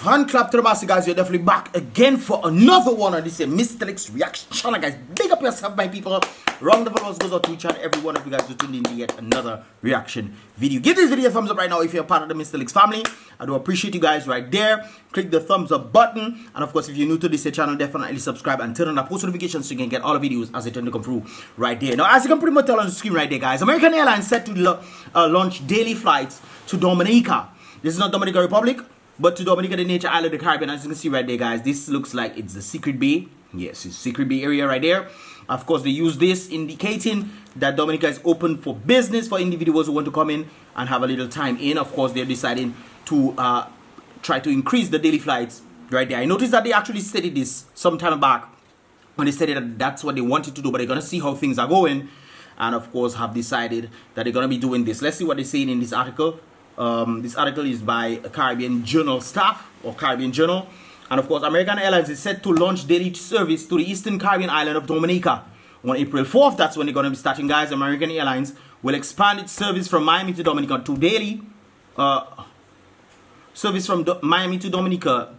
Hand clap to the master, guys. You're definitely back again for another one of this Mystelics reaction channel, guys. Big up yourself, my people. Round of applause goes out to each and every one of you guys who tuned in to yet another reaction video. Give this video a thumbs up right now if you're part of the Mystelics family. I do appreciate you guys right there. Click the thumbs up button, and of course, if you're new to this channel, definitely subscribe and turn on the post notifications so you can get all the videos as they tend to come through right there. Now, as you can pretty much tell on the screen right there, guys, American Airlines set to launch daily flights to Dominica. This is not Dominican Republic, but to Dominica, the nature island of the Caribbean. As you can see right there, guys, this looks like it's the Secret Bay. Yes, it's Secret Bay area right there. Of course, they use this indicating that Dominica is open for business for individuals who want to come in and have a little time in. Of course, they're deciding to try to increase the daily flights right there. I noticed that they actually stated this some time back when they stated that that's what they wanted to do, but they're going to see how things are going, and of course have decided that they're going to be doing this. Let's see what they're saying in this article. This article is by a Caribbean Journal staff or Caribbean Journal, and of course American Airlines is set to launch daily service to the eastern Caribbean island of Dominica on April 4th. That's when they're going to be starting, guys. American Airlines will expand its service from Miami to Dominica to daily service from Miami to Dominica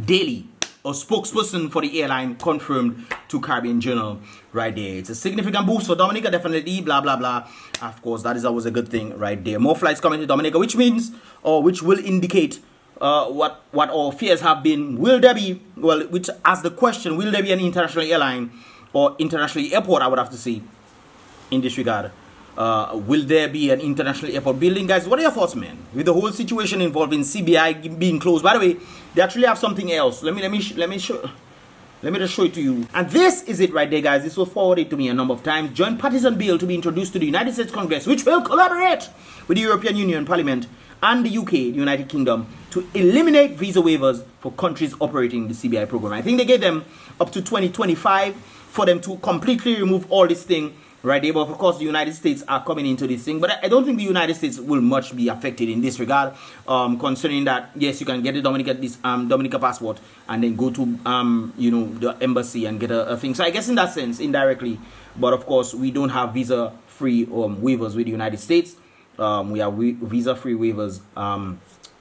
daily. A spokesperson for the airline confirmed to Caribbean Journal right there. It's a significant boost for Dominica, definitely, blah, blah, blah. Of course, that is always a good thing right there. More flights coming to Dominica, which means, or which will indicate what our fears have been. Will there be, well, which asks the question, will there be an international airline or international airport, I would have to say, in this regard? Will there be an international airport building, guys? What are your thoughts, man, with the whole situation involving CBI being closed? By the way, they actually have something else. Let me just show it to you. And this is it right there, guys. This was forwarded to me a number of times. Joint partisan bill to be introduced to the United States Congress, which will collaborate with the European Union Parliament and the UK, the United Kingdom, to eliminate visa waivers for countries operating the CBI program. I think they gave them up to 2025 for them to completely remove all this thing right there. But of course, the United States are coming into this thing, but I don't think the United States will much be affected in this regard, concerning that, yes, you can get the Dominica passport and then go to you know, the embassy and get a thing. So I guess in that sense, indirectly, but of course, we don't have visa free waivers with the United States. We have visa free waivers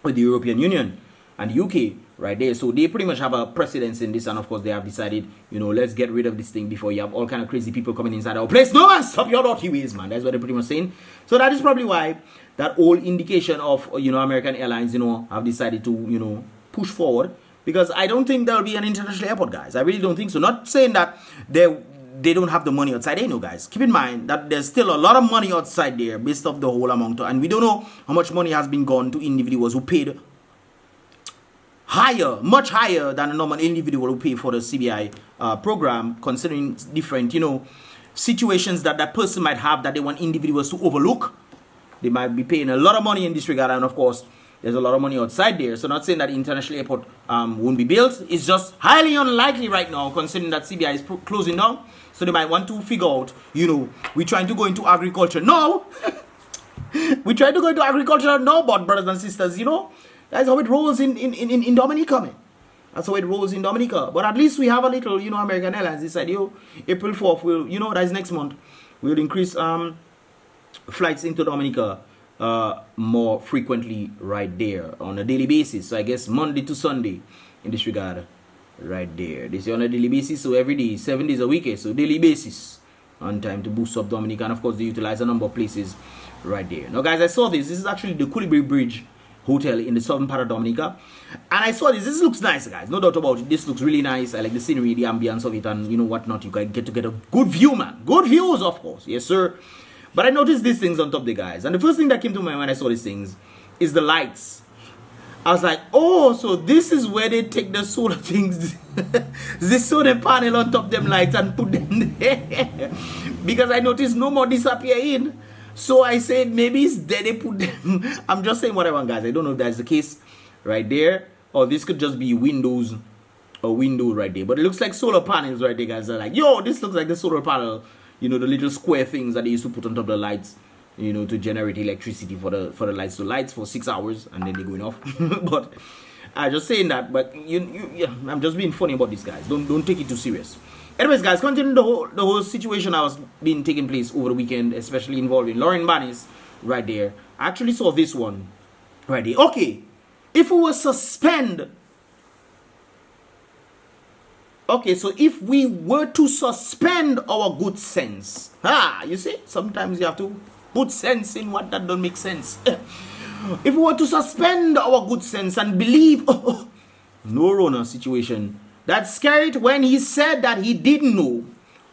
with the European Union and the UK right there. So they pretty much have a precedence in this, and of course they have decided, you know, let's get rid of this thing before you have all kind of crazy people coming inside our place. No, man, stop your dirty ways, man. That's what they're pretty much saying. So that is probably why that old indication of, you know, American Airlines, you know, have decided to, you know, push forward, because I don't think there'll be an international airport, guys. I really don't think so. Not saying that they don't have the money outside there, no, guys. Keep in mind that there's still a lot of money outside there based off the whole amount, and we don't know how much money has been gone to individuals who paid higher, much higher than a normal individual who pay for the CBI program, considering different, you know, situations that that person might have that they want individuals to overlook. They might be paying a lot of money in this regard, and of course, there's a lot of money outside there. So not saying that the international airport won't be built. It's just highly unlikely right now, considering that CBI is closing down. So they might want to figure out, you know, we're trying to go into agriculture. No! We try to go into agriculture now, but brothers and sisters, you know, that's how it rolls in Dominica, man. That's how it rolls in Dominica. But at least we have a little, you know, American Airlines decided, yo, April 4th, will, you know, that's next month, we'll increase flights into Dominica more frequently right there on a daily basis. So I guess Monday to Sunday in this regard right there. This is on a daily basis, so every day, 7 days a week, so daily basis on time to boost up Dominica. And of course, they utilize a number of places right there. Now, guys, I saw this. This is actually the Coolidge Bridge hotel in the southern part of Dominica, and I saw this. This looks nice, guys, no doubt about it. This looks really nice. I like the scenery, the ambience of it, and you know whatnot. You can get a good view, man. Good views, of course, yes sir. But I noticed these things on top of the guys, and the first thing that came to mind when I saw these things is the lights. I was like, oh, so this is where they take the solar things, the solar panel on top of them lights and put them there, because I noticed no more disappearing. So I said, maybe it's there they put them. I'm just saying whatever, guys. I don't know if that's the case right there, or this could just be windows, a window right there. But it looks like solar panels right there, guys. They're like, yo, this looks like the solar panel. You know, the little square things that they used to put on top of the lights, you know, to generate electricity for the lights. So lights for 6 hours and then they're going off. But I'm just saying that. But yeah, I'm just being funny about these guys. Don't take it too serious. Anyways, guys, continuing the whole situation that was being taking place over the weekend, especially involving BANNIS right there. I actually saw this one right there. Okay, If we were suspend, okay, so if we were to suspend our good sense, you see, sometimes you have to put sense in what that don't make sense. If we were to suspend our good sense and believe, no Rona situation, that SKERRIT when he said that he didn't know,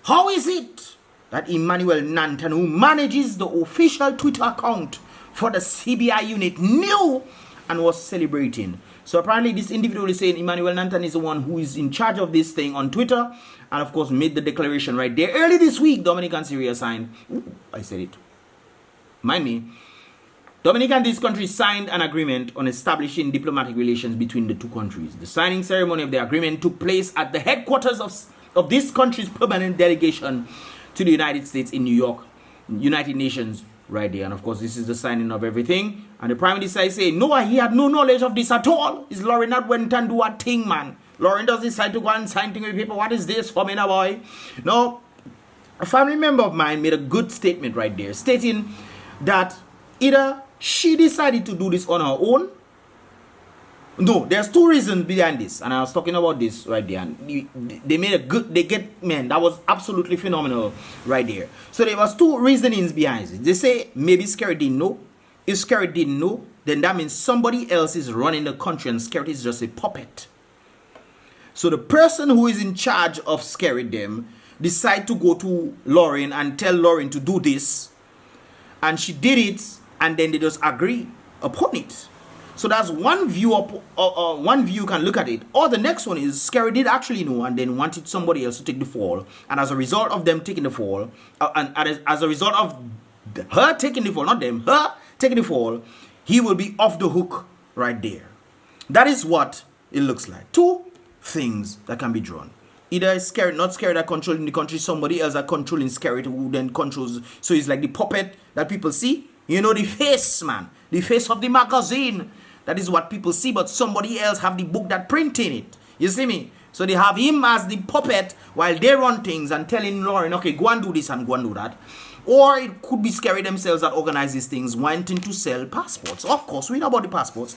how is it that Emmanuel Nanton, who manages the official Twitter account for the CBI unit, knew and was celebrating? So apparently this individual is saying Emmanuel Nanton is the one who is in charge of this thing on Twitter, and of course made the declaration right there. Early this week, Dominica and Syria signed, I said it, mind me, Dominica and this country signed an agreement on establishing diplomatic relations between the two countries. The signing ceremony of the agreement took place at the headquarters of this country's permanent delegation to the United States in New York, United Nations, right there. And of course, this is the signing of everything. And the Prime Minister is saying, no, he had no knowledge of this at all. Is Lauren not went and do a thing, man? Lauren does decide to go and sign thing with people. What is this for me now, boy? No, a family member of mine made a good statement right there, stating that either she decided to do this on her own. No, there's two reasons behind this, and I was talking about this right there. And they made a good, man, that was absolutely phenomenal right there. So there was two reasonings behind it. They say maybe SKERRIT didn't know. If SKERRIT didn't know, then that means somebody else is running the country and SKERRIT is just a puppet. So the person who is in charge of SKERRIT them decide to go to Lauren and tell Lauren to do this, and she did it, and then they just agree upon it. So that's one view one view you can look at it. Or the next one is SKERRIT did actually know and then wanted somebody else to take the fall. And as a result of them taking the fall, and as a result of her taking the fall, not them, her taking the fall, he will be off the hook right there. That is what it looks like. Two things that can be drawn. Either SKERRIT, not SKERRIT that controlling the country, somebody else that controlling SKERRIT who then controls. So he's like the puppet that people see. You know, the face, man. The face of the magazine. That is what people see, but somebody else have the book that printing it. You see me? So they have him as the puppet while they run things and telling Lauren, okay, go and do this and go and do that. Or it could be SKERRIT themselves that organize these things, wanting to sell passports. Of course, we know about the passports.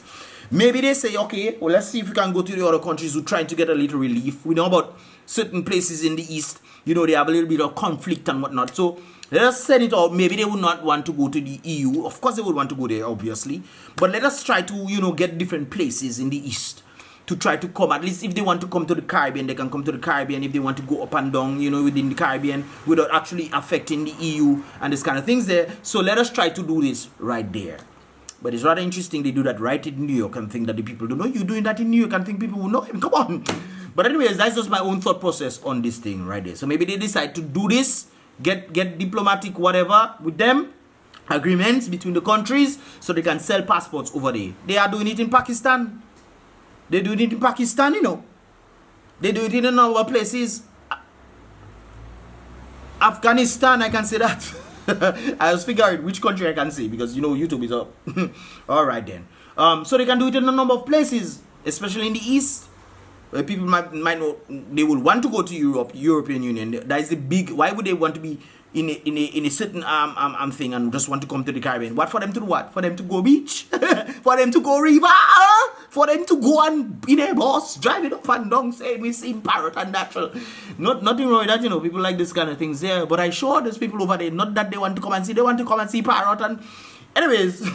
Maybe they say, okay, well, let's see if we can go to the other countries who are trying to get a little relief. We know about certain places in the East, you know, they have a little bit of conflict and whatnot. So let us send it out. Maybe they would not want to go to the EU. Of course, they would want to go there, obviously. But let us try to, you know, get different places in the East to try to come. At least if they want to come to the Caribbean, they can come to the Caribbean. If they want to go up and down, you know, within the Caribbean without actually affecting the EU and this kind of things there. So let us try to do this right there. But it's rather interesting they do that right in New York and think that the people don't know. You're doing that in New York and think people will know him. Come on. But anyways, that's just my own thought process on this thing right there. So maybe they decide to do this, get diplomatic whatever with them, agreements between the countries so they can sell passports over there. They are doing it in Pakistan. They do it in Pakistan, you know. They do it in other places. Afghanistan, I can say that. I was figuring which country I can say because, you know, YouTube is up. All right, then. So they can do it in a number of places, especially in the East. Where people might know they will want to go to European Union. That is the big. Why would they want to be in a certain thing and just want to come to the Caribbean? What for them to do? What for them to go beach? For them to go river? For them to go and in a bus driving up and down saying we see parrot and natural. Nothing wrong with that, you know. People like this kind of things there. But I sure there's people over there. Not that they want to come and see. They want to come and see parrot and. Anyways,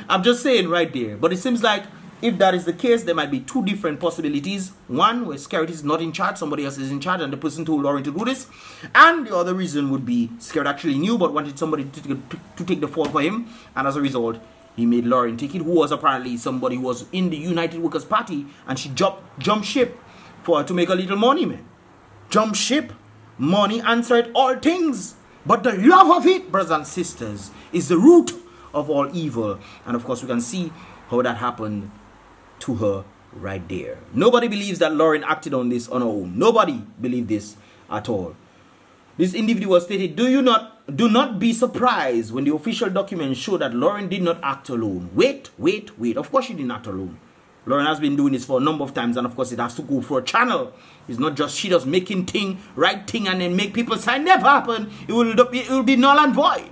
I'm just saying right there. But it seems like. If that is the case, there might be two different possibilities. One, where SKERRIT is not in charge, somebody else is in charge, and the person told Lauren to do this. And the other reason would be SKERRIT actually knew, but wanted somebody to take the fall for him. And as a result, he made Lauren take it, who was apparently somebody who was in the United Workers' Party, and she jumped ship to make a little money, man. Jump ship, money answered all things. But the love of it, brothers and sisters, is the root of all evil. And of course, we can see how that happened to her right there. Nobody believes that Lauren acted on this on her own. Nobody believed this at all. This individual stated, do not be surprised when the official documents show that Lauren did not act alone. Wait. Of course she didn't act alone. Lauren has been doing this for a number of times, and of course it has to go for a channel. It's not just she does making right thing and then make people say never happened. It will be null and void.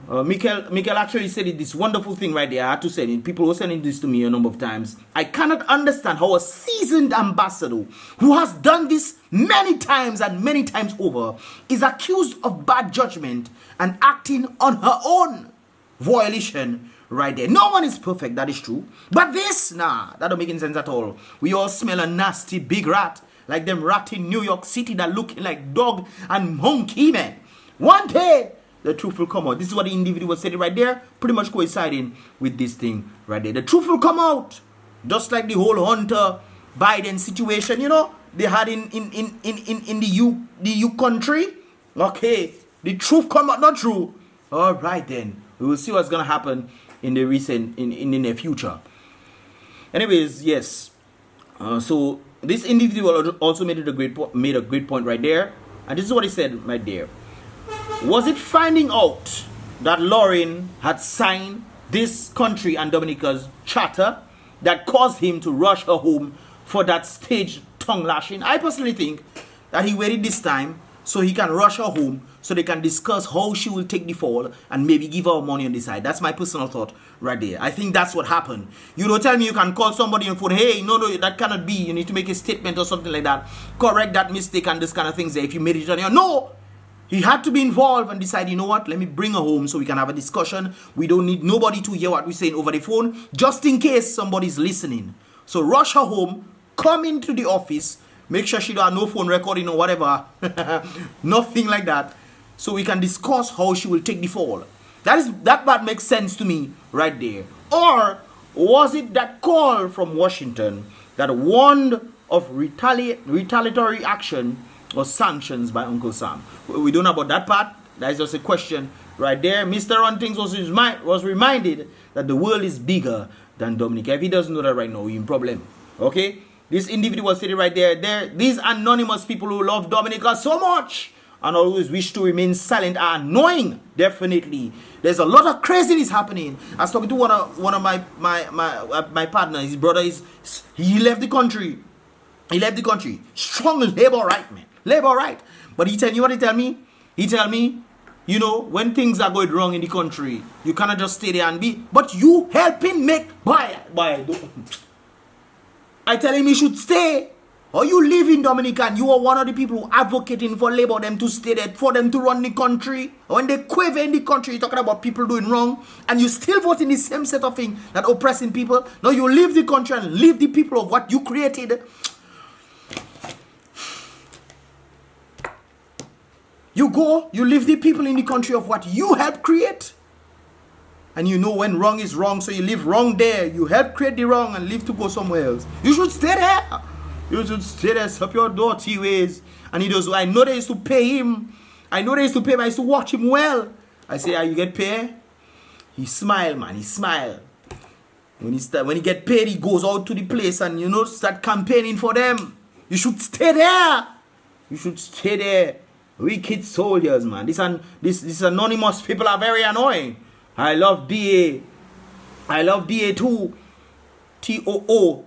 Mikel actually said this wonderful thing right there. I had to say it. People were sending this to me a number of times. I cannot understand how a seasoned ambassador who has done this many times and many times over is accused of bad judgment and acting on her own. Violation right there. No one is perfect, that is true. But this, nah, that don't make any sense at all. We all smell a nasty big rat, like them rat in New York City that looking like dog and monkey, man. One day, the truth will come out. This is what the individual said right there, pretty much coinciding with this thing right there. The truth will come out, just like the whole Hunter Biden situation, you know, they had in the U country. Okay, the truth come out, not true. All right then, we will see what's gonna happen in the near future. Anyways, yes. So this individual also made a great point right there, and this is what he said right there. Was it finding out that Lauren had signed this country and Dominica's charter that caused him to rush her home for that staged tongue lashing? I personally think that he waited this time so he can rush her home so they can discuss how she will take the fall and maybe give her money on the side. That's my personal thought right there. I think that's what happened. You don't tell me you can call somebody on phone, hey, no, that cannot be. You need to make a statement or something like that. Correct that mistake and this kind of things there. If you made it on your, no! He had to be involved and decide, you know what, let me bring her home so we can have a discussion. We don't need nobody to hear what we're saying over the phone, just in case somebody's listening. So rush her home, come into the office, make sure she don't have no phone recording or whatever, nothing like that, so we can discuss how she will take the fall. That part makes sense to me right there. Or was it that call from Washington that warned of retaliatory action or sanctions by Uncle Sam? We don't know about that part. That is just a question right there. Mr. Runtings was reminded that the world is bigger than Dominica. If he doesn't know that right now, he's in problem. Okay? This individual sitting right there, these anonymous people who love Dominica so much and always wish to remain silent are annoying. Definitely. There's a lot of craziness happening. I was talking to one of my partner. His brother he left the country. He left the country. Strong labor right, man. Labor right. But he tell you what he tell me? He tell me, you know, when things are going wrong in the country, you cannot just stay there and be, but you helping make, boy, I tell him he should stay. Or you live in Dominica and you are one of the people who advocating for labor them to stay there, for them to run the country. When they quaver in the country, you're talking about people doing wrong, and you still vote in the same set of things that oppressing people. Now you leave the country and leave the people of what you created. You go, you leave the people in the country of what you helped create. And you know when wrong is wrong, so you leave wrong there. You help create the wrong and leave to go somewhere else. You should stay there. You should stay there, stop your dirty ways. And he does, I know they used to pay him. I know they used to pay him, I used to watch him well. I say, you get paid? He smile, man, he smile. When he get paid, he goes out to the place and, you know, start campaigning for them. You should stay there. You should stay there. Wicked soldiers, man. This anonymous people are very annoying. I love BA. I love BA too. TOO.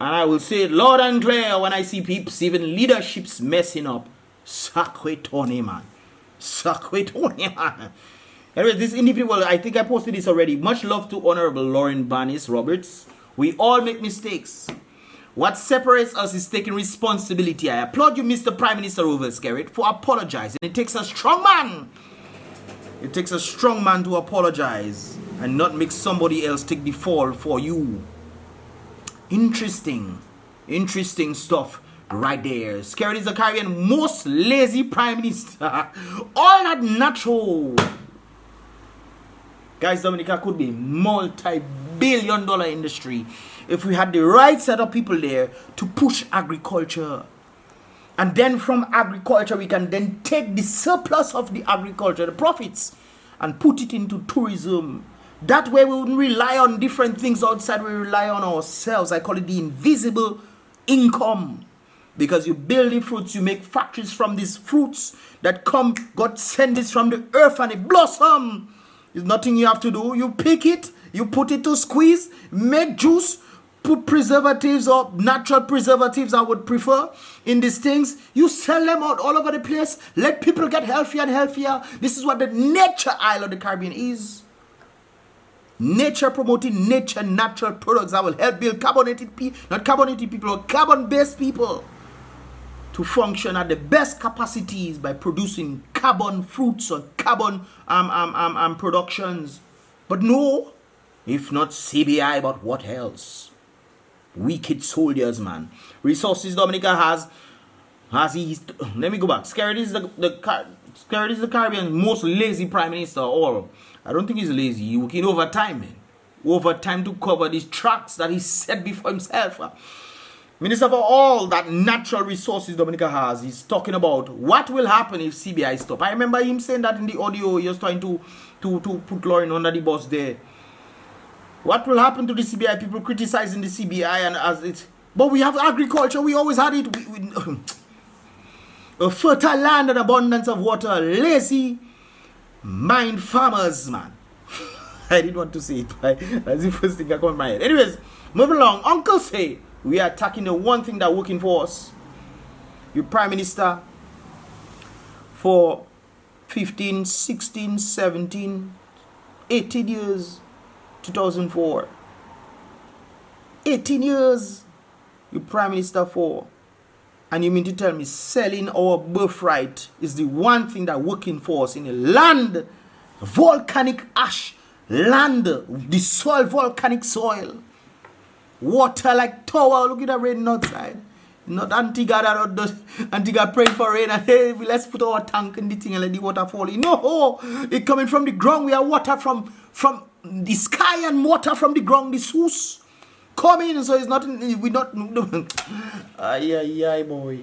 And I will say it loud and clear when I see peeps, even leaderships messing up. Sacre Tony, man. Sacre Tony, man. Anyways, this individual, I think I posted this already. Much love to Honorable Lauren BANNIS Roberts. We all make mistakes. What separates us is taking responsibility. I applaud you, Mr. Prime Minister over SKERRIT, for apologizing. It takes a strong man. It takes a strong man to apologize and not make somebody else take the fall for you. Interesting stuff right there. SKERRIT is the Caribbean most lazy Prime Minister. All that natural. Guys, Dominica could be multi-billion-dollar industry if we had the right set of people there to push agriculture. And then from agriculture, we can then take the surplus of the agriculture, the profits, and put it into tourism. That way we wouldn't rely on different things outside, we rely on ourselves. I call it the invisible income. Because you build the fruits, you make factories from these fruits that come, God send this from the earth and it blossom. There's nothing you have to do. You pick it, you put it to squeeze, make juice, put preservatives or natural preservatives, I would prefer, in these things. You sell them out all over the place. Let people get healthier and healthier. This is what the nature isle of the Caribbean is. Nature promoting nature, natural products that will help build carbonated people, not carbonated people, or carbon-based people to function at the best capacities by producing carbon fruits or carbon productions. But no, if not CBI, but what else? Wicked soldiers, man. Resources Dominica has his. Let me go back. SKERRIT is the Caribbean's most lazy prime minister of all. I don't think he's lazy. He's working overtime, man. Overtime to cover these tracks that he set before himself. Minister for all that natural resources Dominica has, he's talking about what will happen if CBI stop. I remember him saying that in the audio. He was trying to put Lauren under the bus there. What will happen to the CBI? People criticizing the CBI and as it. But we have agriculture. We always had it. A fertile land and abundance of water. Lazy mind farmers, man. I didn't want to say it, but that's the first thing that comes to my head. Anyways, moving along. Uncle say we are attacking the one thing that working for us. Your prime minister for 15, 16, 17, 18 years, 2004. 18 years you prime minister for. And you mean to tell me selling our birthright is the one thing that working for us in a land, volcanic ash, land, the soil, volcanic soil, water like tower. Look at the rain outside. Not Antigua praying for rain and hey, let's put our tank in the thing and let the water fall in. No, it coming from the ground. We are water from the sky and water from the ground. The source coming, so it's not. We not. Ay, boy.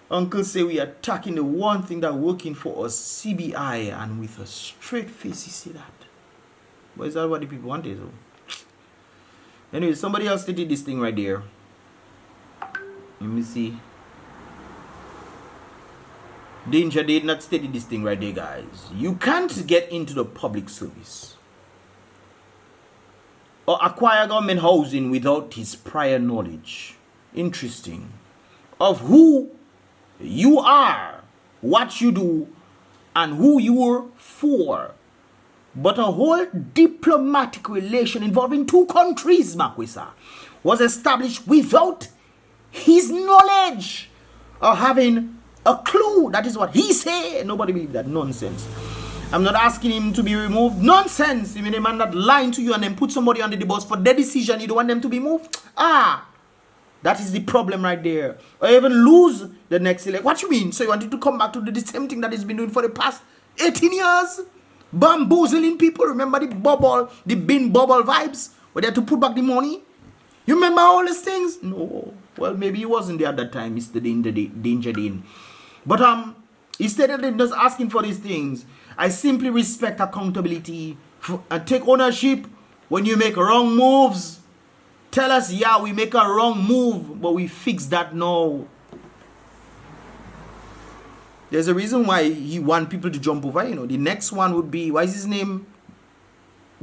Uncle say we are attacking the one thing that working for us, CBI, and with a straight face he say that. But is that what the people want? Though? Anyway, somebody else stated this thing right there. Let me see. Danger did not study this thing right there, guys. You can't get into the public service or acquire government housing without his prior knowledge. Interesting. Of who you are, what you do, and who you're for. But a whole diplomatic relation involving two countries, Makwisa, was established without his knowledge or having a clue. That is what he said. Nobody believes that nonsense. I'm not asking him to be removed. Nonsense. You mean a man that lying to you and then put somebody under the bus for their decision, you don't want them to be moved? That is the problem right there. Or even lose the next election. What you mean? So you wanted to come back to the same thing that he's been doing for the past 18 years? Bamboozling people. Remember the bubble, the bin bubble vibes? Where they had to put back the money? You remember all these things? No. Well, maybe he wasn't there at that time, Mr. Danger Dean. But he stated that just asking for these things. I simply respect accountability and take ownership when you make wrong moves. Tell us, yeah, we make a wrong move, but we fix that now. There's a reason why he want people to jump over, you know. The next one would be, what is his name?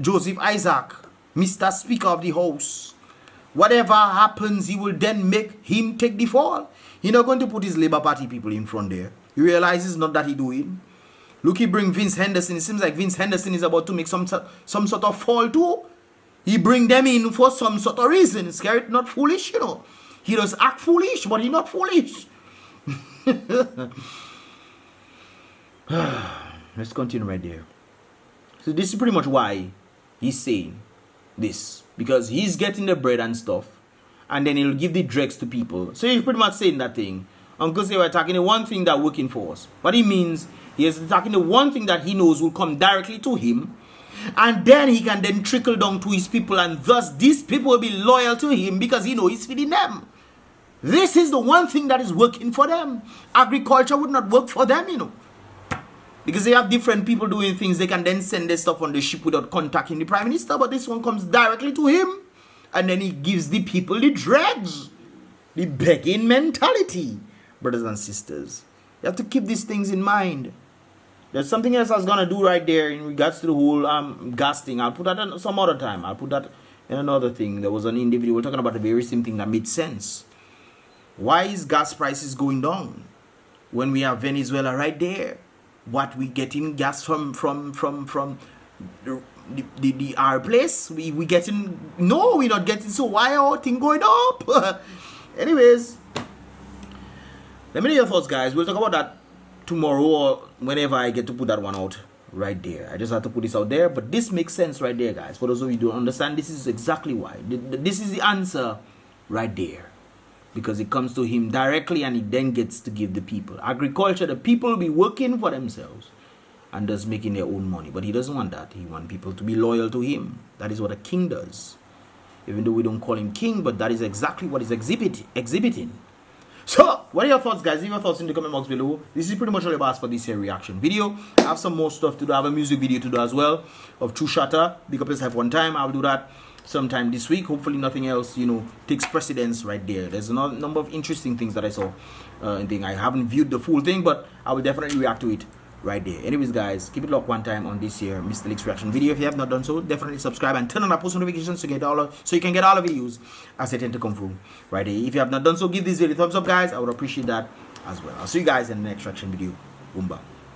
Joseph Isaac, Mr. Speaker of the House. Whatever happens, he will then make him take the fall. He's not going to put his Labour Party people in front there. He realizes not that he doing. Look, he bring Vince Henderson. It seems like Vince Henderson is about to make some sort of fall too. He bring them in for some sort of reason. SKERRIT not foolish, you know. He does act foolish, but he not foolish. Let's continue right there. So this is pretty much why he's saying this. Because he's getting the bread and stuff. And then he'll give the dregs to people. So he's pretty much saying that thing. Uncle say we're attacking the one thing that working for us. What he means, he is attacking the one thing that he knows will come directly to him. And then he can then trickle down to his people. And thus these people will be loyal to him because he knows he's feeding them. This is the one thing that is working for them. Agriculture would not work for them, you know. Because they have different people doing things. They can then send their stuff on the ship without contacting the Prime Minister. But this one comes directly to him. And then he gives the people the dregs. The begging mentality. Brothers and sisters. You have to keep these things in mind. There's something else I was going to do right there in regards to the whole gas thing. I'll put that some other time. I'll put that And another thing, there was an individual talking about a very same thing that made sense. Why is gas prices going down when we have Venezuela right there? What we getting gas from our place? We getting, no, we're not getting. So why are things going up? Anyways, let me know your thoughts, guys. We'll talk about that tomorrow or whenever I get to put that one out right there. I just have to put this out there, but this makes sense right there, guys. For those of you who don't understand, this is exactly why. This is the answer right there, because it comes to him directly and he then gets to give the people. Agriculture, the people will be working for themselves and just making their own money, but he doesn't want that. He wants people to be loyal to him. That is what a king does, even though we don't call him king, but that is exactly what he's exhibiting. So, what are your thoughts, guys? Leave your thoughts in the comment box below. This is pretty much all about for this here reaction video. I have some more stuff to do. I have a music video to do as well of True Shatter. Big up yourself one time. I'll do that sometime this week. Hopefully nothing else, you know, takes precedence right there. There's a number of interesting things that I saw. I haven't viewed the full thing, but I will definitely react to it right there. Anyways, guys, keep it locked one time on this here Mystelics reaction video. If you have not done so, definitely subscribe and turn on our post notifications to get so you can get all the videos as they tend to come through right there. If you have not done so, give this video a thumbs up, guys. I would appreciate that as well. I'll see you guys in the next reaction video. Boom, bam.